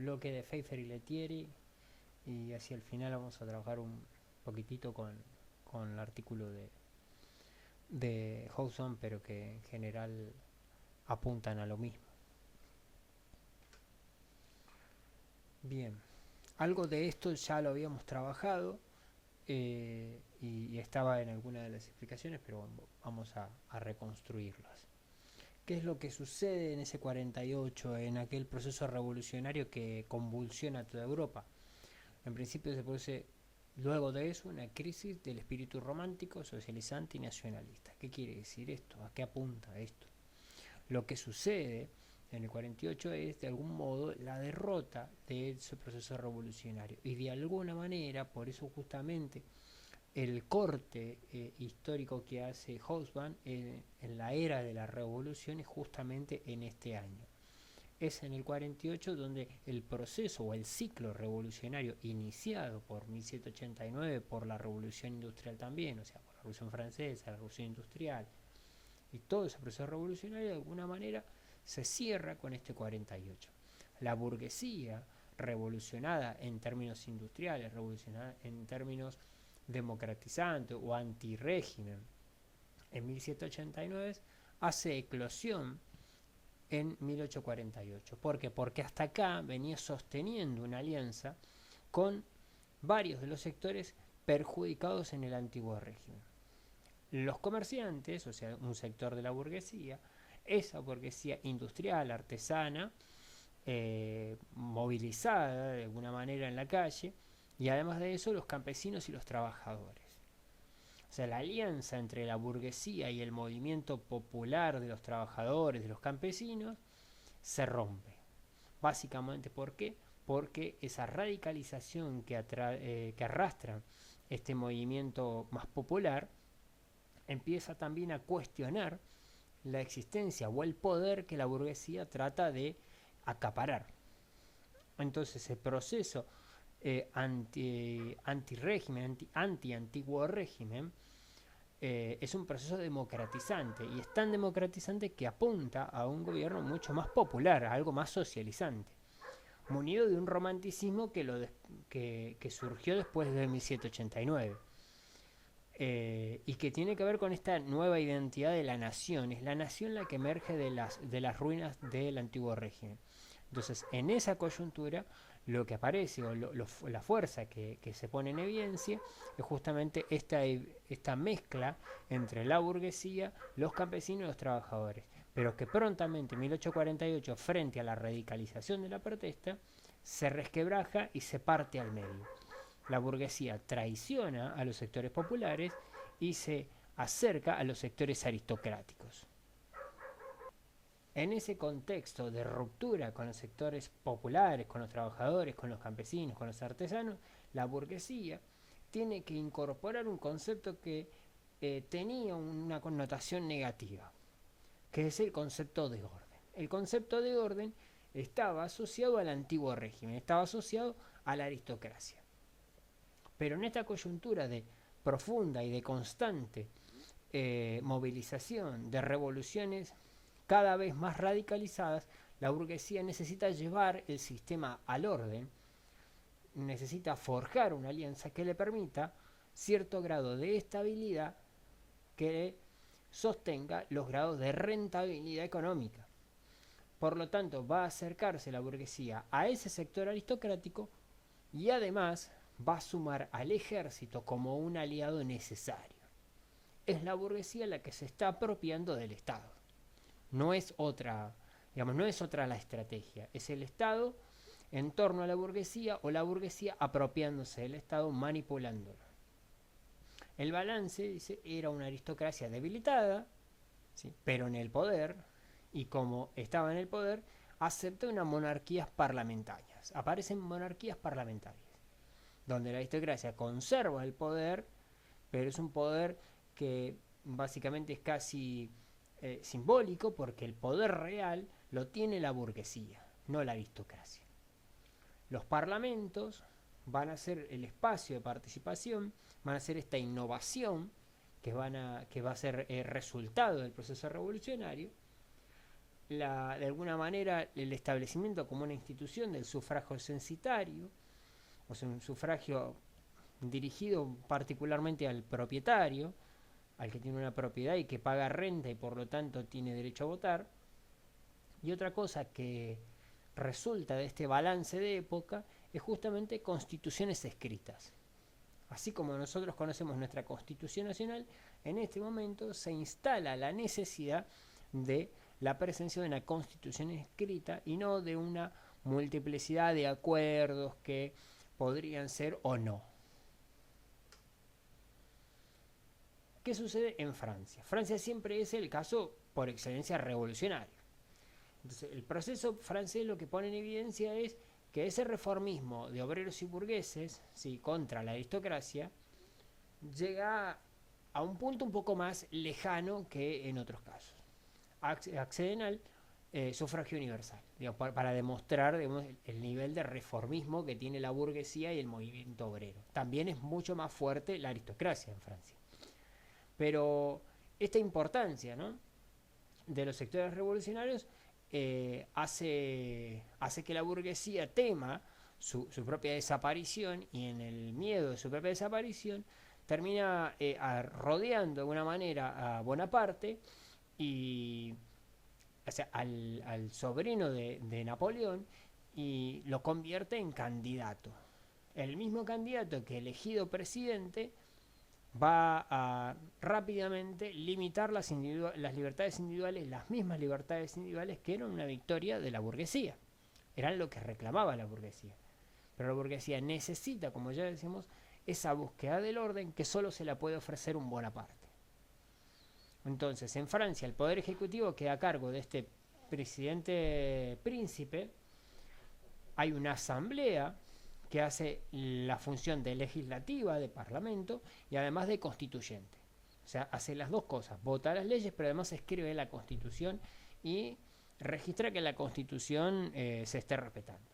bloque de Pfeiffer y Lettieri, y hacia el final vamos a trabajar un poquitito con el artículo de Hobson, pero que en general apuntan a lo mismo. Bien, algo de esto ya lo habíamos trabajado y estaba en alguna de las explicaciones, pero bueno, vamos a reconstruirlas. ¿Qué es lo que sucede en ese 48, en aquel proceso revolucionario que convulsiona toda Europa? En principio se produce luego de eso una crisis del espíritu romántico, socializante y nacionalista. ¿Qué quiere decir esto? ¿A qué apunta esto? Lo que sucede en el 48 es de algún modo la derrota de ese proceso revolucionario y de alguna manera, por eso justamente el corte histórico que hace Hobsbawm en la era de la revolución es justamente en este año. Es en el 48 donde el proceso o el ciclo revolucionario iniciado por 1789, por la revolución industrial también, o sea, por la revolución francesa, la revolución industrial, y todo ese proceso revolucionario de alguna manera se cierra con este 48. La burguesía revolucionada en términos industriales, revolucionada en términos democratizantes o anti-régimen en 1789 hace eclosión en 1848. ¿Por qué? Porque hasta acá venía sosteniendo una alianza con varios de los sectores perjudicados en el antiguo régimen. Los comerciantes, o sea, un sector de la burguesía, esa burguesía industrial, artesana, movilizada de alguna manera en la calle, y además de eso los campesinos y los trabajadores. O sea, la alianza entre la burguesía y el movimiento popular de los trabajadores, de los campesinos, se rompe. Básicamente, ¿por qué? Porque esa radicalización que arrastra este movimiento más popular empieza también a cuestionar la existencia o el poder que la burguesía trata de acaparar. Entonces el proceso anti-régimen, anti-antiguo régimen, es un proceso democratizante y es tan democratizante que apunta a un gobierno mucho más popular, a algo más socializante, munido de un romanticismo que surgió después de 1789. Y que tiene que ver con esta nueva identidad de la nación. Es la nación la que emerge de las ruinas del antiguo régimen. Entonces, en esa coyuntura, lo que aparece, o la fuerza que se pone en evidencia, es justamente esta mezcla entre la burguesía, los campesinos y los trabajadores. Pero que prontamente, en 1848, frente a la radicalización de la protesta, se resquebraja y se parte al medio. La burguesía traiciona a los sectores populares y se acerca a los sectores aristocráticos. En ese contexto de ruptura con los sectores populares, con los trabajadores, con los campesinos, con los artesanos, la burguesía tiene que incorporar un concepto que tenía una connotación negativa, que es el concepto de orden. El concepto de orden estaba asociado al antiguo régimen, estaba asociado a la aristocracia. Pero en esta coyuntura de profunda y de constante movilización de revoluciones cada vez más radicalizadas, la burguesía necesita llevar el sistema al orden, necesita forjar una alianza que le permita cierto grado de estabilidad que sostenga los grados de rentabilidad económica. Por lo tanto, va a acercarse la burguesía a ese sector aristocrático y además va a sumar al ejército como un aliado necesario. Es la burguesía la que se está apropiando del Estado. No es otra, digamos, no es otra la estrategia. Es el Estado en torno a la burguesía o la burguesía apropiándose del Estado, manipulándolo. El balance, dice, era una aristocracia debilitada, ¿sí?, pero en el poder, y como estaba en el poder, acepta unas monarquías parlamentarias. Aparecen monarquías parlamentarias, donde la aristocracia conserva el poder, pero es un poder que básicamente es casi simbólico, porque el poder real lo tiene la burguesía, no la aristocracia. Los parlamentos van a ser el espacio de participación, van a ser esta innovación que va a ser resultado del proceso revolucionario, de alguna manera el establecimiento como una institución del sufragio censitario, o sea, un sufragio dirigido particularmente al propietario, al que tiene una propiedad y que paga renta y por lo tanto tiene derecho a votar. Y otra cosa que resulta de este balance de época es justamente constituciones escritas. Así como nosotros conocemos nuestra Constitución Nacional, en este momento se instala la necesidad de la presencia de una Constitución escrita y no de una multiplicidad de acuerdos que podrían ser o no. ¿Qué sucede en Francia? Francia siempre es el caso por excelencia revolucionario. Entonces, el proceso francés lo que pone en evidencia es que ese reformismo de obreros y burgueses, ¿sí?, contra la aristocracia, llega a un punto un poco más lejano que en otros casos. Acceden al sufragio universal, digamos, para demostrar, digamos, el nivel de reformismo que tiene la burguesía y el movimiento obrero. También es mucho más fuerte la aristocracia en Francia. Pero esta importancia, ¿no?, de los sectores revolucionarios hace que la burguesía tema su propia desaparición, y en el miedo de su propia desaparición termina rodeando de alguna manera a Bonaparte y, o sea, al sobrino de Napoleón, y lo convierte en candidato. El mismo candidato que elegido presidente va a rápidamente limitar las libertades individuales, las mismas libertades individuales que eran una victoria de la burguesía. Eran lo que reclamaba la burguesía. Pero la burguesía necesita, como ya decimos, esa búsqueda del orden que solo se la puede ofrecer un Bonaparte. Entonces, en Francia, el poder ejecutivo queda a cargo de este presidente príncipe. Hay una asamblea que hace la función de legislativa, de parlamento, y además de constituyente. O sea, hace las dos cosas: vota las leyes, pero además escribe la Constitución y registra que la Constitución se esté respetando.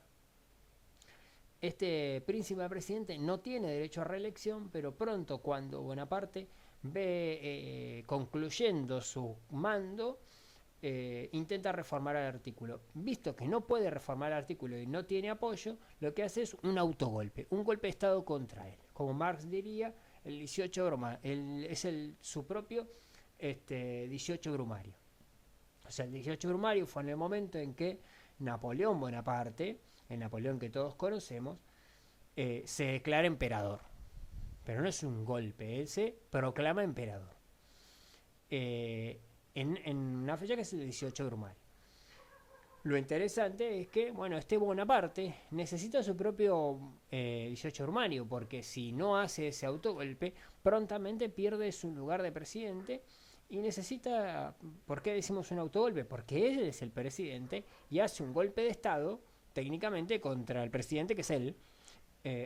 Este príncipe presidente no tiene derecho a reelección, pero pronto, cuando Bonaparte ve concluyendo su mando, intenta reformar el artículo. Visto que no puede reformar el artículo y no tiene apoyo, lo que hace es un autogolpe, un golpe de Estado contra él. Como Marx diría, el 18 Brumario, su propio 18 Brumario. O sea, el 18 Brumario fue en el momento en que Napoleón Bonaparte, el Napoleón que todos conocemos, se declara emperador. Pero no es un golpe, él se proclama emperador. En una fecha que es el 18 de Brumario. Lo interesante es que, bueno, este Bonaparte necesita su propio 18 de Brumario, porque si no hace ese autogolpe, prontamente pierde su lugar de presidente y necesita... ¿Por qué decimos un autogolpe? Porque él es el presidente y hace un golpe de Estado, técnicamente, contra el presidente, que es él,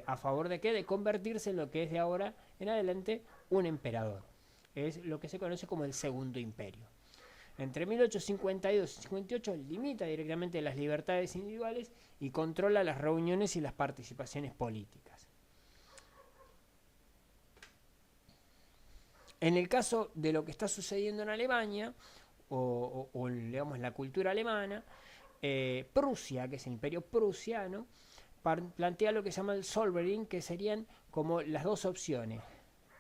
¿a favor de qué? De convertirse en lo que es de ahora en adelante un emperador. Es lo que se conoce como el Segundo Imperio. Entre 1852 y 1858 limita directamente las libertades individuales y controla las reuniones y las participaciones políticas. En el caso de lo que está sucediendo en Alemania, o digamos la cultura alemana, Prusia, que es el imperio prusiano, plantea lo que se llama el Zollverein, que serían como las dos opciones: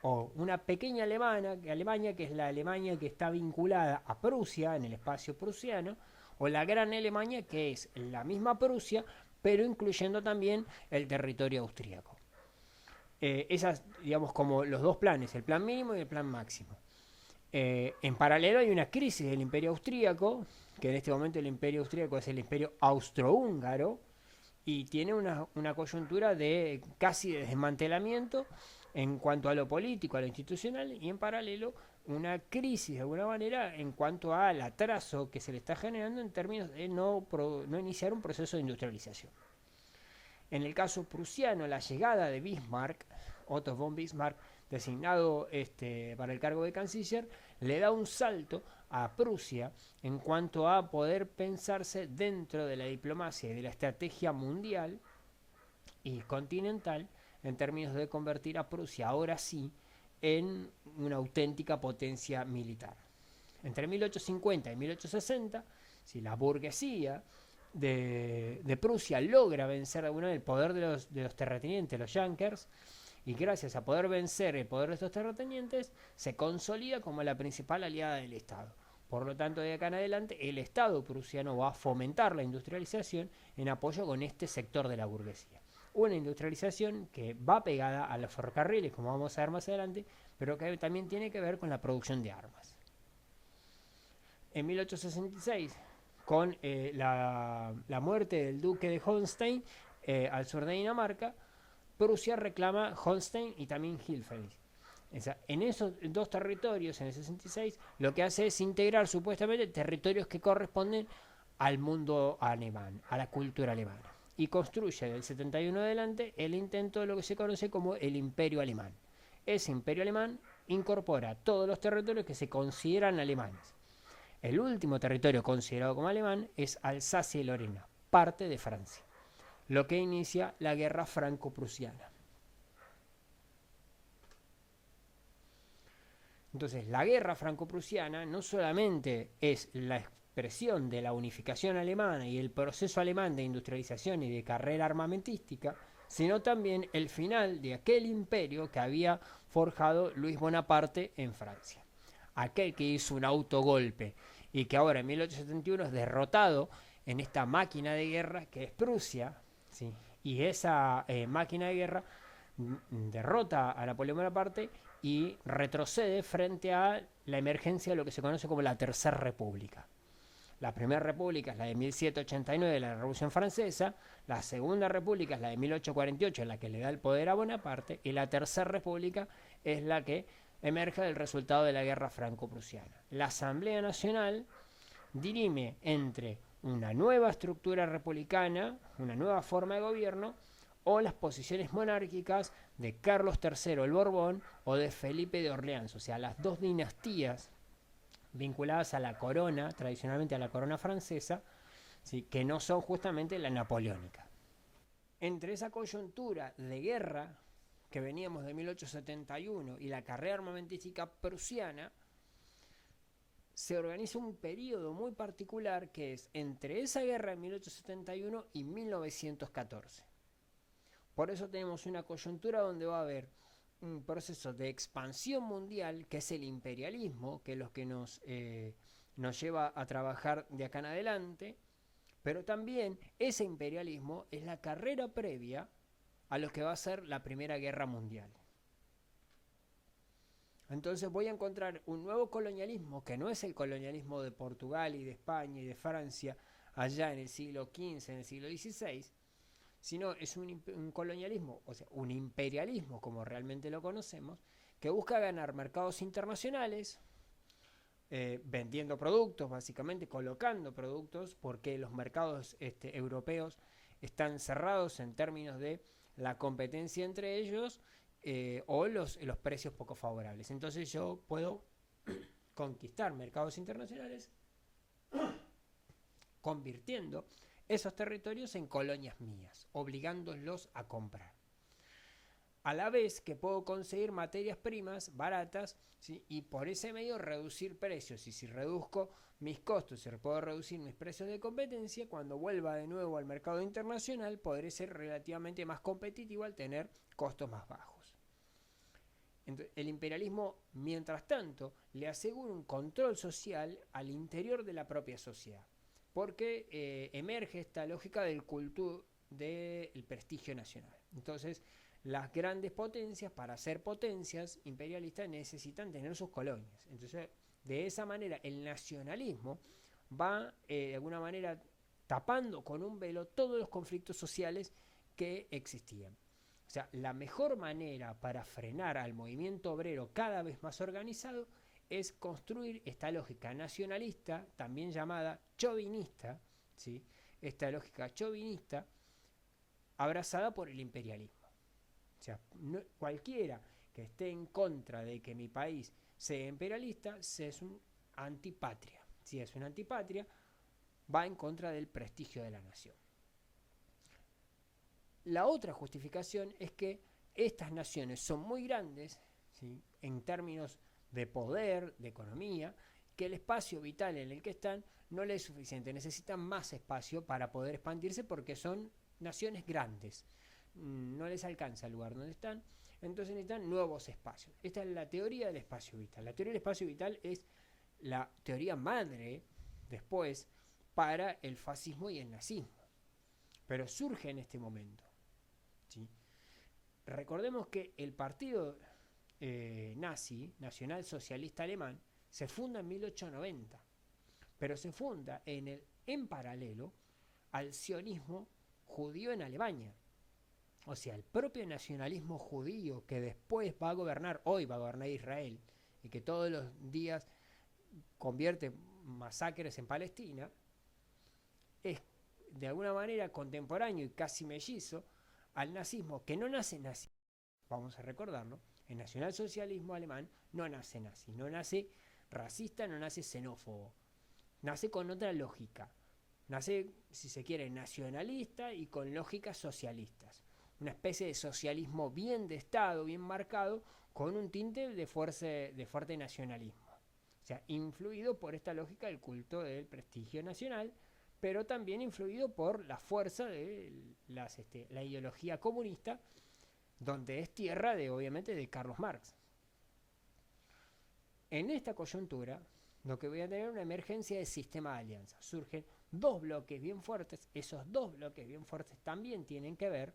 o una pequeña Alemania, que es la Alemania que está vinculada a Prusia en el espacio prusiano, o la Gran Alemania, que es la misma Prusia, pero incluyendo también el territorio austríaco. Esas, digamos, como los dos planes, el plan mínimo y el plan máximo. En paralelo hay una crisis del imperio austríaco, que en este momento el imperio austríaco es el imperio austrohúngaro, y tiene una coyuntura de casi de desmantelamiento en cuanto a lo político, a lo institucional, y en paralelo una crisis de alguna manera en cuanto al atraso que se le está generando en términos de no iniciar un proceso de industrialización. En el caso prusiano, la llegada de Bismarck, Otto von Bismarck, designado para el cargo de canciller, le da un salto a Prusia en cuanto a poder pensarse dentro de la diplomacia y de la estrategia mundial y continental, en términos de convertir a Prusia ahora sí en una auténtica potencia militar. Entre 1850 y 1860 Si la burguesía de Prusia logra vencer de alguna vez el poder de los terratenientes, los Junkers, y gracias a poder vencer el poder de estos terratenientes, se consolida como la principal aliada del Estado. Por lo tanto, de acá en adelante, el Estado prusiano va a fomentar la industrialización en apoyo con este sector de la burguesía. Una industrialización que va pegada a los ferrocarriles, como vamos a ver más adelante, pero que también tiene que ver con la producción de armas. En 1866, con la muerte del duque de Holstein al sur de Dinamarca, Prusia reclama Holstein y también Hilfeld. En esos dos territorios, en el 66, lo que hace es integrar supuestamente territorios que corresponden al mundo alemán, a la cultura alemana. Y construye del 71 adelante el intento de lo que se conoce como el Imperio Alemán. Ese Imperio Alemán incorpora todos los territorios que se consideran alemanes. El último territorio considerado como alemán es Alsacia y Lorena, parte de Francia, lo que inicia la guerra franco-prusiana. Entonces, la guerra franco-prusiana no solamente es la expresión de la unificación alemana y el proceso alemán de industrialización y de carrera armamentística, sino también el final de aquel imperio que había forjado Luis Bonaparte en Francia. Aquel que hizo un autogolpe y que ahora en 1871 es derrotado en esta máquina de guerra que es Prusia, ¿sí? Y esa máquina de guerra derrota a Napoleón Bonaparte y retrocede frente a la emergencia de lo que se conoce como la Tercera República. La Primera República es la de 1789, la Revolución Francesa. La Segunda República es la de 1848, en la que le da el poder a Bonaparte. Y la Tercera República es la que emerge del resultado de la Guerra Franco-Prusiana. La Asamblea Nacional dirime entre una nueva estructura republicana, una nueva forma de gobierno, o las posiciones monárquicas de Carlos III el Borbón o de Felipe de Orleans, o sea, las dos dinastías vinculadas a la corona, tradicionalmente a la corona francesa, ¿sí? Que no son justamente la napoleónica. Entre esa coyuntura de guerra que veníamos de 1871 y la carrera armamentística prusiana, se organiza un periodo muy particular que es entre esa guerra de 1871 y 1914. Por eso tenemos una coyuntura donde va a haber un proceso de expansión mundial, que es el imperialismo, que es lo que nos lleva a trabajar de acá en adelante, pero también ese imperialismo es la carrera previa a lo que va a ser la Primera Guerra Mundial. Entonces voy a encontrar un nuevo colonialismo que no es el colonialismo de Portugal y de España y de Francia allá en el siglo XV, en el siglo XVI, sino es un colonialismo, o sea, un imperialismo como realmente lo conocemos, que busca ganar mercados internacionales, vendiendo productos, básicamente colocando productos, porque los mercados europeos están cerrados en términos de la competencia entre ellos o los precios poco favorables. Entonces yo puedo conquistar mercados internacionales convirtiendo esos territorios en colonias mías, obligándolos a comprar. A la vez que puedo conseguir materias primas baratas, ¿sí? Y por ese medio reducir precios. Y si reduzco mis costos, si puedo reducir mis precios de competencia, cuando vuelva de nuevo al mercado internacional podré ser relativamente más competitivo al tener costos más bajos. Entonces, el imperialismo, mientras tanto, le asegura un control social al interior de la propia sociedad, porque emerge esta lógica del culto del prestigio nacional. Entonces, las grandes potencias, para ser potencias imperialistas, necesitan tener sus colonias. Entonces, de esa manera, el nacionalismo va, de alguna manera, tapando con un velo todos los conflictos sociales que existían. O sea, la mejor manera para frenar al movimiento obrero cada vez más organizado es construir esta lógica nacionalista, también llamada chauvinista, ¿sí? Esta lógica chauvinista abrazada por el imperialismo. O sea, cualquiera que esté en contra de que mi país sea imperialista es un antipatria. Si es una antipatria, va en contra del prestigio de la nación. La otra justificación es que estas naciones son muy grandes, ¿sí? En términos de poder, de economía, que el espacio vital en el que están no les es suficiente, necesitan más espacio para poder expandirse porque son naciones grandes, no les alcanza el lugar donde están, entonces necesitan nuevos espacios. Esta es la teoría del espacio vital. La teoría del espacio vital es la teoría madre después para el fascismo y el nazismo, pero surge en este momento, ¿sí? Recordemos que el partido nazi, Nacional Socialista Alemán, se funda en 1890, pero se funda en paralelo al sionismo judío en Alemania. O sea, el propio nacionalismo judío que después va a gobernar, hoy va a gobernar Israel, y que todos los días convierte masacres en Palestina, es de alguna manera contemporáneo y casi mellizo al nazismo, que no nace nazi, vamos a recordarlo, el nacionalsocialismo alemán no nace nazi, no nace racista, no nace xenófobo, nace con otra lógica, nace, si se quiere, nacionalista y con lógicas socialistas, una especie de socialismo bien de Estado, bien marcado, con un tinte de fuerte nacionalismo, o sea, influido por esta lógica del culto del prestigio nacional, pero también influido por la fuerza de la ideología comunista, donde es tierra de, obviamente, de Carlos Marx. En esta coyuntura, lo que voy a tener es una emergencia de sistema de alianzas. Surgen dos bloques bien fuertes, esos dos bloques bien fuertes también tienen que ver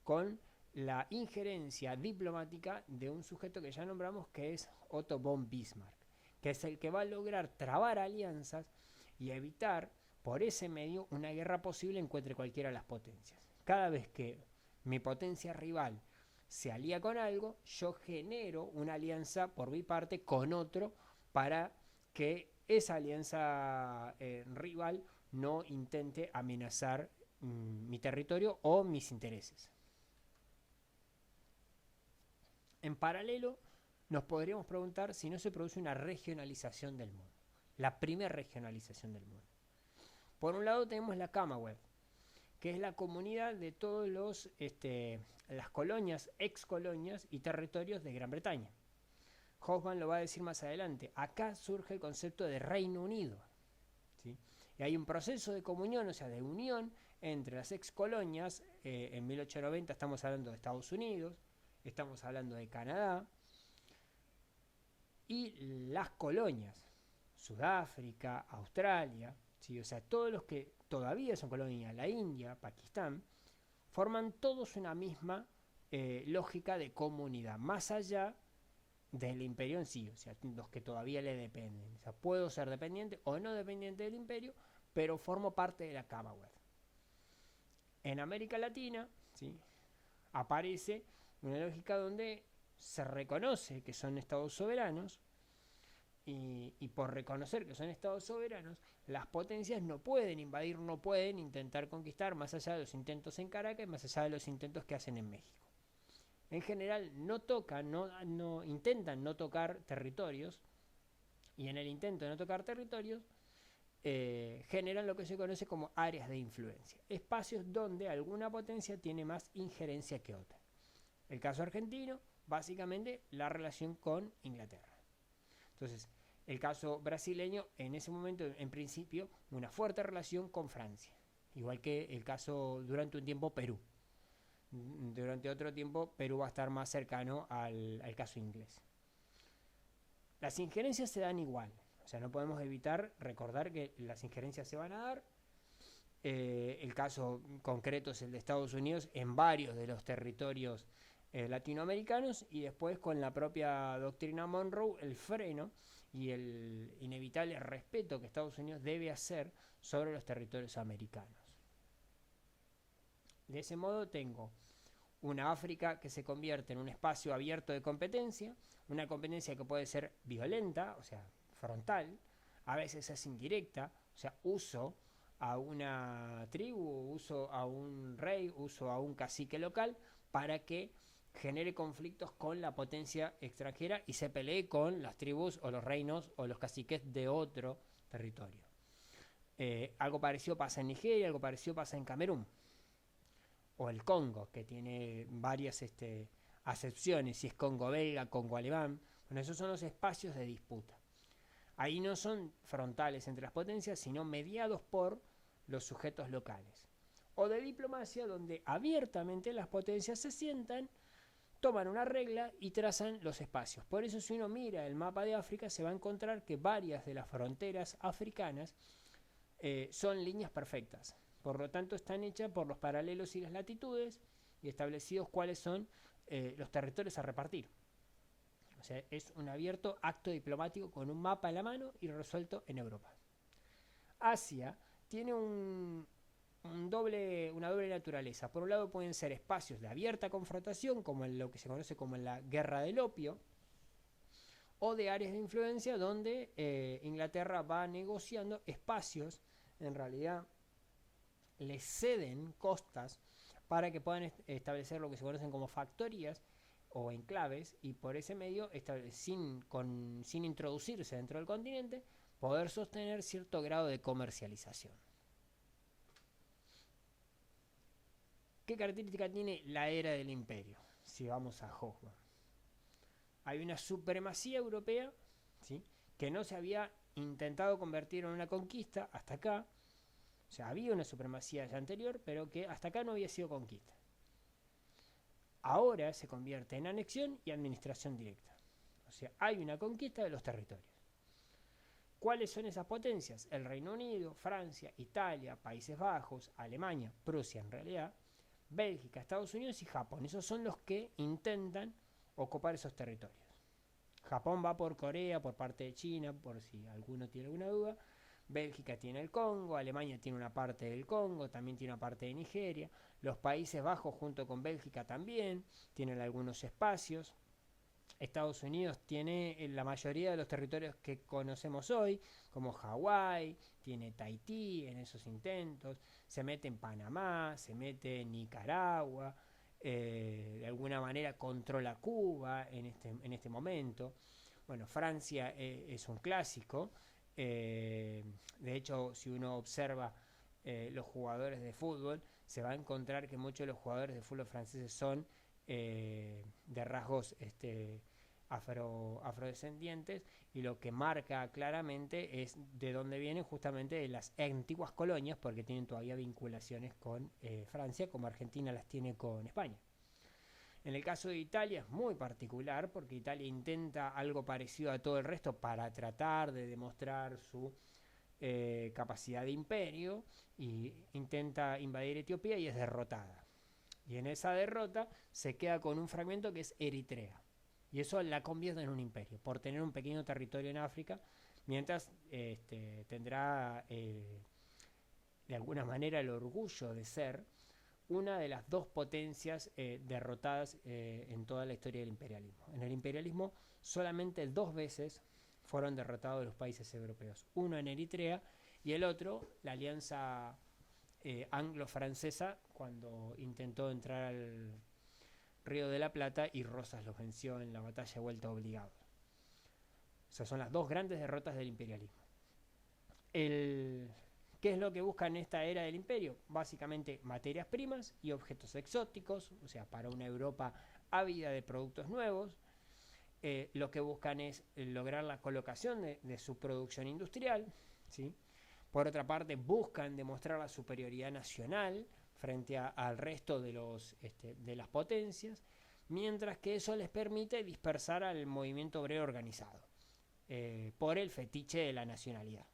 con la injerencia diplomática de un sujeto que ya nombramos, que es Otto von Bismarck, que es el que va a lograr trabar alianzas y evitar por ese medio una guerra posible entre cualquiera de las potencias. Cada vez que mi potencia rival se alía con algo, yo genero una alianza por mi parte con otro para que esa alianza rival no intente amenazar mi territorio o mis intereses. En paralelo, nos podríamos preguntar si no se produce una regionalización del mundo, la primera regionalización del mundo. Por un lado tenemos la Commonwealth, que es la comunidad de todos las colonias, ex colonias y territorios de Gran Bretaña. Hoffman lo va a decir más adelante. Acá surge el concepto de Reino Unido, ¿sí? Y hay un proceso de comunión, o sea, de unión entre las ex colonias. En 1890 estamos hablando de Estados Unidos, estamos hablando de Canadá, y las colonias, Sudáfrica, Australia, ¿sí? O sea, todos los que todavía son colonias, la India, Pakistán, forman todos una misma lógica de comunidad, más allá del imperio en sí, o sea, los que todavía le dependen. O sea, puedo ser dependiente o no dependiente del imperio, pero formo parte de la Commonwealth. En América Latina, ¿sí?, aparece una lógica donde se reconoce que son estados soberanos y por reconocer que son estados soberanos, las potencias no pueden invadir, no pueden intentar conquistar, más allá de los intentos en Caracas, más allá de los intentos que hacen en México. En general no tocan, intentan no tocar territorios, y en el intento de no tocar territorios generan lo que se conoce como áreas de influencia, espacios donde alguna potencia tiene más injerencia que otra. El caso argentino, básicamente la relación con Inglaterra. Entonces, el caso brasileño, en ese momento, en principio, una fuerte relación con Francia, igual que el caso durante un tiempo Perú. Durante otro tiempo Perú va a estar más cercano al caso inglés. Las injerencias se dan igual, o sea, no podemos evitar recordar que las injerencias se van a dar. El caso concreto es el de Estados Unidos en varios de los territorios latinoamericanos, y después con la propia doctrina Monroe el freno y el inevitable respeto que Estados Unidos debe hacer sobre los territorios americanos. De ese modo tengo una África que se convierte en un espacio abierto de competencia, una competencia que puede ser violenta, o sea, frontal, a veces es indirecta, o sea, uso a una tribu, uso a un rey, uso a un cacique local para que genere conflictos con la potencia extranjera y se pelee con las tribus o los reinos o los caciques de otro territorio. Algo parecido pasa en Nigeria, algo parecido pasa en Camerún, o el Congo, que tiene varias acepciones, si es Congo belga, Congo alemán. Bueno, esos son los espacios de disputa. Ahí no son frontales entre las potencias, sino mediados por los sujetos locales. O de diplomacia, donde abiertamente las potencias se sientan, toman una regla y trazan los espacios. Por eso si uno mira el mapa de África se va a encontrar que varias de las fronteras africanas son líneas perfectas. Por lo tanto están hechas por los paralelos y las latitudes y establecidos cuáles son los territorios a repartir. O sea, es un abierto acto diplomático con un mapa en la mano y resuelto en Europa. Asia tiene una doble naturaleza. Por un lado pueden ser espacios de abierta confrontación, como en lo que se conoce como en la Guerra del Opio, o de áreas de influencia donde Inglaterra va negociando espacios, en realidad les ceden costas para que puedan establecer lo que se conocen como factorías o enclaves y por ese medio, sin introducirse dentro del continente, poder sostener cierto grado de comercialización. ¿Qué característica tiene la era del imperio? Si vamos a Hoffman. Hay una supremacía europea, ¿sí?, que no se había intentado convertir en una conquista hasta acá. O sea, había una supremacía ya anterior, pero que hasta acá no había sido conquista. Ahora se convierte en anexión y administración directa. O sea, hay una conquista de los territorios. ¿Cuáles son esas potencias? El Reino Unido, Francia, Italia, Países Bajos, Alemania, Prusia en realidad, Bélgica, Estados Unidos y Japón. Esos son los que intentan ocupar esos territorios. Japón va por Corea, por parte de China, por si alguno tiene alguna duda. Bélgica tiene el Congo, Alemania tiene una parte del Congo, también tiene una parte de Nigeria. Los Países Bajos junto con Bélgica también tienen algunos espacios. Estados Unidos tiene la mayoría de los territorios que conocemos hoy, como Hawái, tiene Tahití en esos intentos, se mete en Panamá, se mete en Nicaragua, de alguna manera controla Cuba en este momento. Bueno, Francia es un clásico, de hecho si uno observa los jugadores de fútbol, se va a encontrar que muchos de los jugadores de fútbol franceses son de rasgos afrodescendientes, y lo que marca claramente es de dónde vienen justamente de las antiguas colonias, porque tienen todavía vinculaciones con Francia, como Argentina las tiene con España. En el caso de Italia es muy particular porque Italia intenta algo parecido a todo el resto para tratar de demostrar su capacidad de imperio, y intenta invadir Etiopía y es derrotada. Y en esa derrota se queda con un fragmento que es Eritrea. Y eso la convierte en un imperio, por tener un pequeño territorio en África, mientras tendrá de alguna manera el orgullo de ser una de las dos potencias derrotadas en toda la historia del imperialismo. En el imperialismo solamente dos veces fueron derrotados los países europeos. Uno en Eritrea y el otro, la alianza anglo-francesa, cuando intentó entrar al Río de la Plata y Rosas los venció en la batalla de vuelta obligados. Esas son las dos grandes derrotas del imperialismo. ¿Qué es lo que busca en esta era del imperio? Básicamente materias primas y objetos exóticos, o sea, para una Europa ávida de productos nuevos. Lo que buscan es lograr la colocación de su producción industrial, ¿sí? Por otra parte, buscan demostrar la superioridad nacional frente al resto de las potencias, mientras que eso les permite dispersar al movimiento obrero organizado, por el fetiche de la nacionalidad.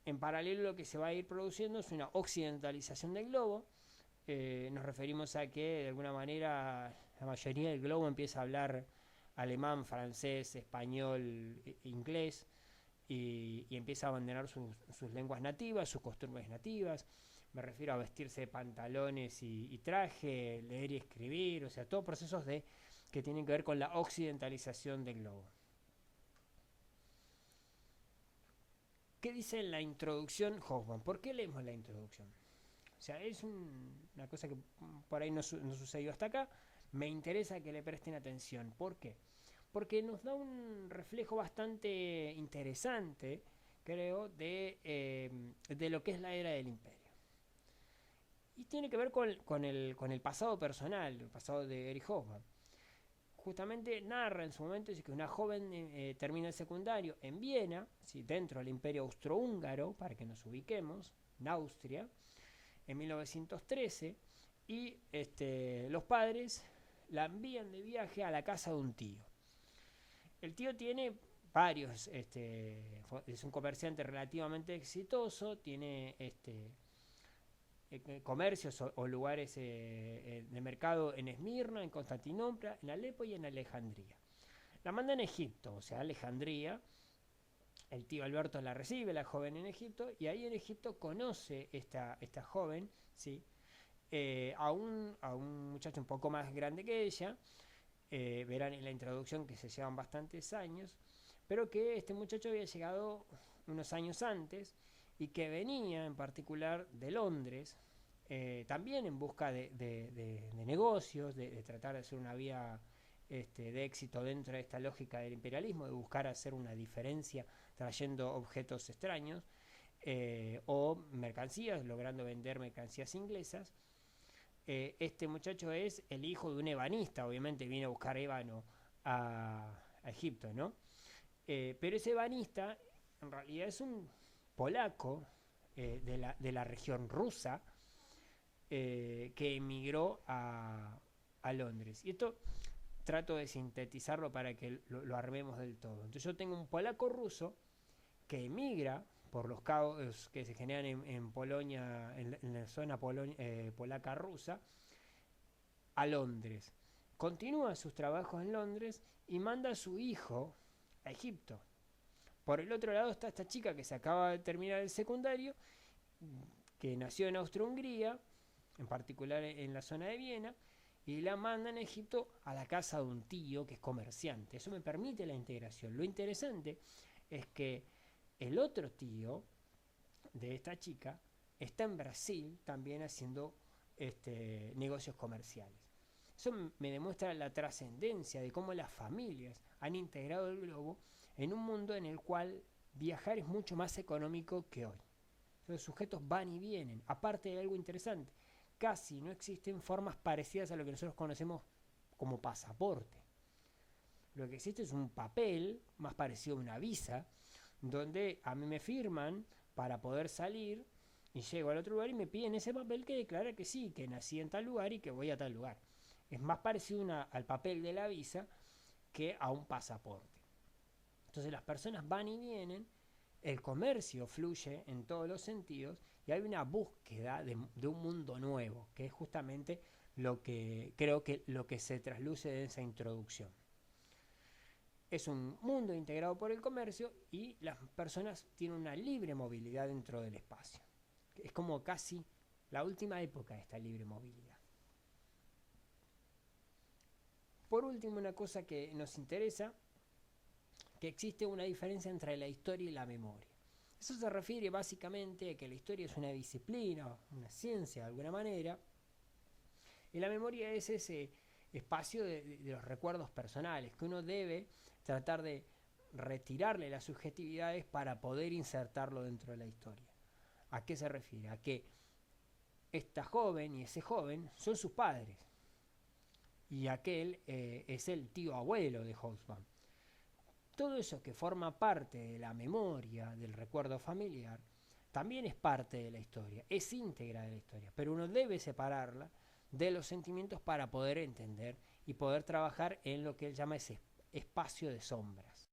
En paralelo, lo que se va a ir produciendo es una occidentalización del globo. Nos referimos a que de alguna manera la mayoría del globo empieza a hablar alemán, francés, español, inglés, y empieza a abandonar sus lenguas nativas, sus costumbres nativas. Me refiero a vestirse de pantalones y traje, leer y escribir, o sea, todos procesos que tienen que ver con la occidentalización del globo. ¿Qué dice en la introducción Hoffman? ¿Por qué leemos la introducción? O sea, es una cosa que por ahí no sucedió hasta acá. Me interesa que le presten atención. ¿Por qué? Porque nos da un reflejo bastante interesante, creo, de lo que es la era del imperio. Y tiene que ver con el pasado personal, el pasado de Erich Hoffmann. justamente narra en su momento que una joven termina el secundario en Viena, ¿sí? Dentro del Imperio Austrohúngaro, para que nos ubiquemos, en Austria, en 1913, y los padres la envían de viaje a la casa de un tío. El tío tiene varios, es un comerciante relativamente exitoso, tiene comercios o lugares de mercado en Esmirna, en Constantinopla, en Alepo y en Alejandría. La manda en Egipto, o sea, Alejandría. El tío Alberto la recibe, la joven en Egipto, y ahí en Egipto conoce esta joven, ¿sí? A un muchacho un poco más grande que ella. Verán en la introducción que se llevan bastantes años, pero que este muchacho había llegado unos años antes y que venía en particular de Londres, también en busca de negocios, de tratar de hacer una vía de éxito dentro de esta lógica del imperialismo, de buscar hacer una diferencia trayendo objetos extraños o mercancías, logrando vender mercancías inglesas. Este muchacho es el hijo de un ebanista, obviamente viene a buscar ébano a Egipto, ¿no? Pero ese ebanista en realidad es un polaco de la región rusa que emigró a Londres. Y esto trato de sintetizarlo para que lo armemos del todo. Entonces yo tengo un polaco ruso que emigra por los caos que se generan en Polonia, en la zona polaca rusa, a Londres. Continúa sus trabajos en Londres y manda a su hijo a Egipto. Por el otro lado está esta chica que se acaba de terminar el secundario, que nació en Austria-Hungría, en particular en la zona de Viena, y la mandan a Egipto a la casa de un tío que es comerciante. Eso me permite la integración. Lo interesante es que el otro tío de esta chica está en Brasil también haciendo negocios comerciales. Eso me demuestra la trascendencia de cómo las familias han integrado el globo en un mundo en el cual viajar es mucho más económico que hoy. Los sujetos van y vienen. Aparte de algo interesante, casi no existen formas parecidas a lo que nosotros conocemos como pasaporte. Lo que existe es un papel más parecido a una visa, donde a mí me firman para poder salir y llego al otro lugar y me piden ese papel que declara que sí, que nací en tal lugar y que voy a tal lugar. Es más parecido al papel de la visa que a un pasaporte. Entonces las personas van y vienen, el comercio fluye en todos los sentidos y hay una búsqueda de un mundo nuevo, que es justamente lo que creo que lo que se trasluce de esa introducción. Es un mundo integrado por el comercio y las personas tienen una libre movilidad dentro del espacio. Es como casi la última época de esta libre movilidad. Por último, una cosa que nos interesa, que existe una diferencia entre la historia y la memoria. Eso se refiere básicamente a que la historia es una disciplina, una ciencia de alguna manera, y la memoria es ese espacio de los recuerdos personales, que uno debe tratar de retirarle las subjetividades para poder insertarlo dentro de la historia. ¿A qué se refiere? A que esta joven y ese joven son sus padres, y aquel es el tío abuelo de Hobsbawm. Todo eso que forma parte de la memoria, del recuerdo familiar, también es parte de la historia, es íntegra de la historia, pero uno debe separarla de los sentimientos para poder entender y poder trabajar en lo que él llama ese espacio de sombras.